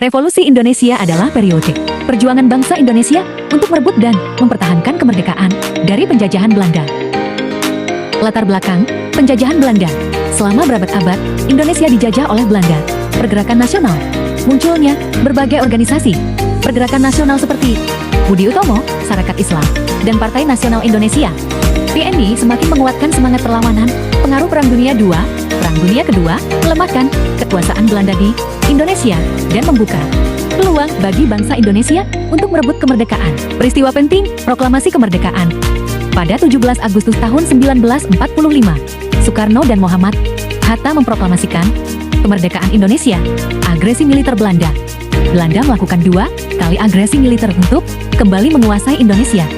Revolusi Indonesia adalah periode perjuangan bangsa Indonesia untuk merebut dan mempertahankan kemerdekaan dari penjajahan Belanda. Latar belakang penjajahan Belanda. Selama berabad-abad, Indonesia dijajah oleh Belanda. Pergerakan nasional. Munculnya berbagai organisasi. Pergerakan nasional seperti Budi Utomo, Sarekat Islam, dan Partai Nasional Indonesia. PNI semakin menguatkan semangat perlawanan, pengaruh Perang Dunia II, Perang Dunia Kedua, melemahkan kekuasaan Belanda di Indonesia, dan membuka peluang bagi bangsa Indonesia untuk merebut kemerdekaan. Peristiwa penting, Proklamasi Kemerdekaan. Pada 17 Agustus tahun 1945, Soekarno dan Muhammad Hatta memproklamasikan kemerdekaan Indonesia. Agresi militer Belanda. Belanda melakukan 2 kali agresi militer untuk kembali menguasai Indonesia.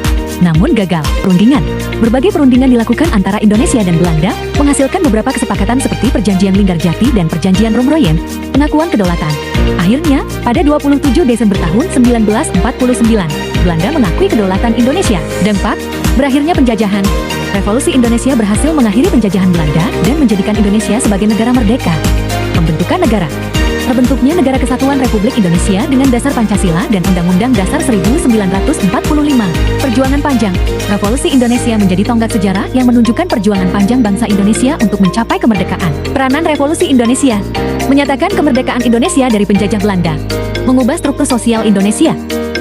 Namun gagal perundingan. Berbagai perundingan dilakukan antara Indonesia dan Belanda, menghasilkan beberapa kesepakatan seperti Perjanjian Linggarjati dan Perjanjian Romroyen, pengakuan kedaulatan. Akhirnya, pada 27 Desember tahun 1949, Belanda mengakui kedaulatan Indonesia. Dampak, berakhirnya penjajahan. Revolusi Indonesia berhasil mengakhiri penjajahan Belanda dan menjadikan Indonesia sebagai negara merdeka. Pembentukan negara. Terbentuknya Negara Kesatuan Republik Indonesia dengan dasar Pancasila dan Undang-Undang Dasar 1945. Perjuangan panjang. Revolusi Indonesia menjadi tonggak sejarah yang menunjukkan perjuangan panjang bangsa Indonesia untuk mencapai kemerdekaan. Peranan Revolusi Indonesia. Menyatakan kemerdekaan Indonesia dari penjajah Belanda. Mengubah struktur sosial Indonesia.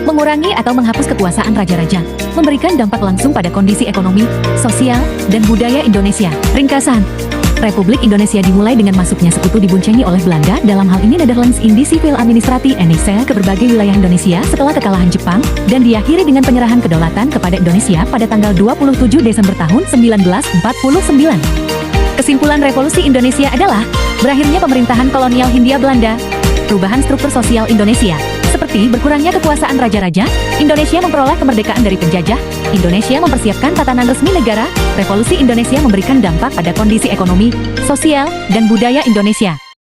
Mengurangi atau menghapus kekuasaan raja-raja. Memberikan dampak langsung pada kondisi ekonomi, sosial, dan budaya Indonesia. Ringkasan. Republik Indonesia dimulai dengan masuknya sekutu dibuncengi oleh Belanda, dalam hal ini Netherlands Indi Sivil Administratie Indonesia, ke berbagai wilayah Indonesia setelah kekalahan Jepang, dan diakhiri dengan penyerahan kedaulatan kepada Indonesia pada tanggal 27 Desember tahun 1949. Kesimpulan Revolusi Indonesia adalah berakhirnya pemerintahan kolonial Hindia Belanda, perubahan struktur sosial Indonesia, seperti berkurangnya kekuasaan raja-raja, Indonesia memperoleh kemerdekaan dari penjajah, Indonesia mempersiapkan tatanan resmi negara, Revolusi Indonesia memberikan dampak pada kondisi ekonomi, sosial, dan budaya Indonesia.